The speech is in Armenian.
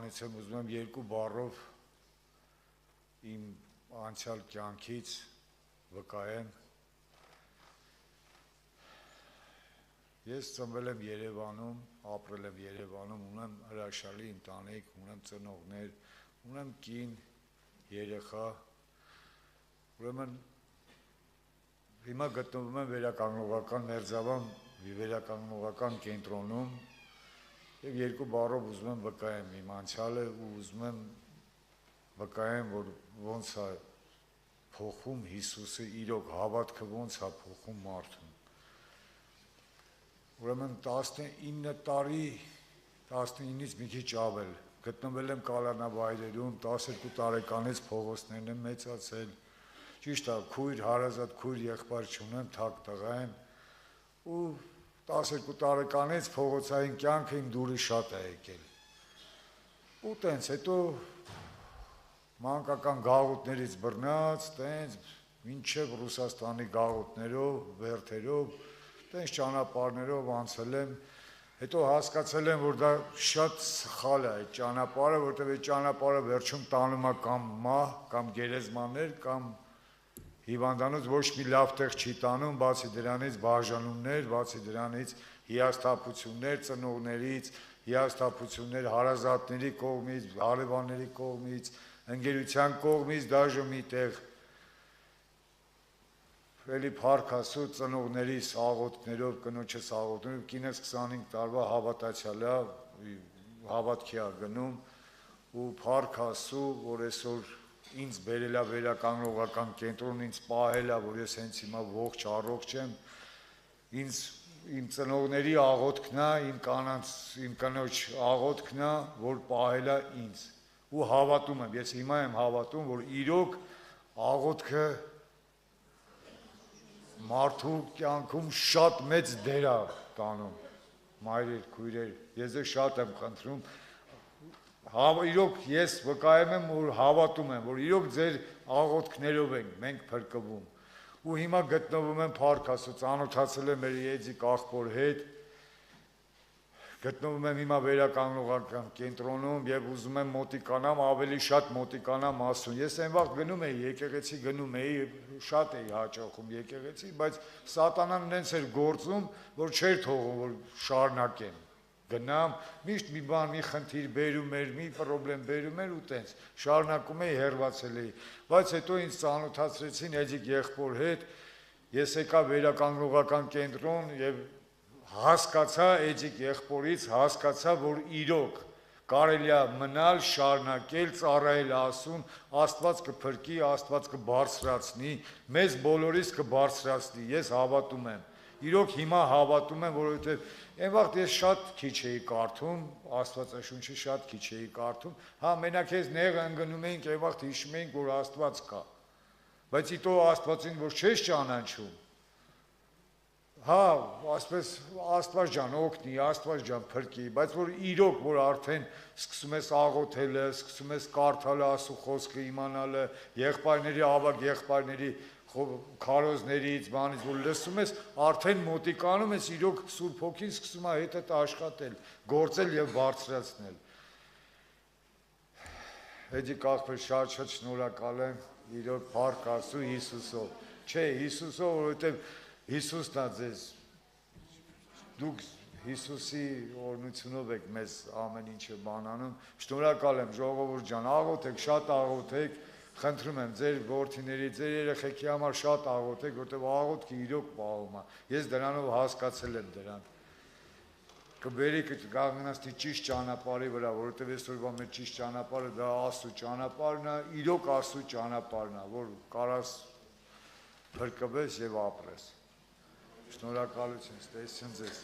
բանից եմ ուզում եմ երկու բառով իմ անցյալ կյանքից վկայեմ։ Ես ծնվել եմ Երևանում, ապրել եմ Երևանում, ունեմ հրաշալի ընտանիք, ունեմ ծնողներ, ունեմ կին, երեխա, ուրեմն հիմա գտնվում եմ վերականգնողական Մերձավան վերականգնողական կենտրոնում եւ երկու բառով ուզում եմ վկայեմ իմ անցյալը ու ուզում եմ վկայեմ, որ ոնց է փոխում Հիսուսը իրոք հավատքը ոնց է փոխում մարդուն։ Ուրեմն 19 տարի, 19-ից մի քիչ ավել, գտնվել եմ կալանավայրերում, 12 տարեկանից փողոցներն եմ մեծացել, ճիշտ է, քույր, հարազատ քույր եղբայր չունեմ, թակ տղա եմ, ու 12 տարեկանից փողոցային կյանքը իմ դուրի շատ է եկել։ Ու տենց, հետո մանկական գաղութներից բռնած, տենց, մինչև Ռուսաստանի գաղութներով, վերթերով, տենց ճանապարհներով անցել եմ, հետո հասկացել եմ, որ դա շատ սխալ է այդ ճանապարհը, որտեղ այդ ճանապարհը վերջում տանում է կամ մահ, կամ գերեզմաններ, կամ հիվանդանոց ոչ մի լավ տեղ չի տանում, բացի դրանից բաժանումներ, բացի դրանից հիասթափություններ ծնողներից, հիասթափություններ հարազատների կողմից, հարևանների կողմից, ընկերության կողմից, դաժե մի տեղ Էլի փառք Աստծո ծնողների աղոթքներով, կնոջս աղոթքներով, կինս 25 տարվա հավատացյալ է, հավատքի է գնում ու փառք Աստծո, որ այսօր ինձ բերել է վերականգնողական կենտրոն, ինձ պահել է, որ ես հենց հիմա ողջ առողջ եմ, իմ ծնողների աղոթքն է, իմ կանանց, իմ կնոջ աղոթքն է, որ պահել է ինձ ու հավատում եմ, ես հիմա եմ հավատում, որ իրոք աղոթքը մարդու կյանքում շատ մեծ դեր է տանում, մայրեր, քույրեր, ես ձեզ շատ եմ խնդրում, իրոք ես վկայում եմ, որ հավատում եմ, որ իրոք ձեր աղոթքներով ենք մենք փրկվում, ու հիմա գտնվում եմ փառք Աստծո, ծանոթացել եմ մեր Եզիկ աղբոր հետ, գտնվում եմ հիմա վերականգնողական կենտրոնում եւ ուզում եմ մոտիկանամ, ավելի շատ մոտիկանամ Աստծուն։ Ես այն վաղ գնում էի եկեղեցի, գնում էի, շատ էի հաճախում եկեղեցի, բայց սատանան նենց էր գործում, որ չէր թողում, որ շարունակեմ։ Գնամ, միշտ մի բան, մի խնդիր բերում էր, մի պրոբլեմ բերում էր ու տենց շարունակում էի, հեռացել էի։ Բայց հետո ինձ ծանոթացրեցին Եզիկ եղբոր հետ, ես եկա վերականգնողական կենտրոն եւ հասկացա Էջիկ եղբորից, հասկացա, որ իրոք կարելի է մնալ, շարունակել, ծառայել Աստծուն, Աստված կփրկի, Աստված կբարձրացնի, մեզ բոլորիս կբարձրացնի, ես հավատում եմ, իրոք հիմա հավատում եմ, որովհետև այն վաղ ես շատ քիչ էի կարդում, Աստվածաշունչը շատ քիչ էի կարդում, հա մենակ ես նեղը ընկնում էինք, այն վաղ հիշում էինք, որ Աստված կա, բայց իտո Աստվածին որ չես ճանաչում, հա, ասպես Աստված ջան օգնի, Աստված ջան փրկի, բայց որ իրոք, որ արդեն սկսում ես աղոթելը, սկսում ես կարդալը, Աստծո խոսքը իմանալը, եղբայրների, ավագ եղբայրների քարոզներից, բանից, որ լսում ես, արդեն մոտիկանում ես, իրոք Սուրբ Հոգին սկսում է հետդ աշխատել, գործել եւ բարձրացնել։ Էջիկ աղբեր շատ շնորհակալ եմ, իրոք փառք Աստծո Հիսուսով, չէ, Հիսուսով, որովհետեւ Հիսուսն է ձեզ, դուք Հիսուսի օրհնությունով եք մեզ ամեն ինչը բանանում, շնորհակալ եմ ժողովուրդ ջան, աղոթեք, շատ աղոթեք, խնդրում եմ ձեր որդիների, ձեր երեխեքի համար շատ աղոթեք, որտեղ աղոթքը իրոք պահում է, ես դրանով հասկացել եմ դրան, կբերի կգաղնաստի ճիշտ ճանապարհի վրա, որովհետև այսօրվա մեր ճիշտ ճանապարհը դա Աստծո ճանապարհն է, իրոք Աստծո ճանապարհն է, որ կարաս փրկվես եւ ապրես։ Շնորհակալություն, ստեսին ձեզ։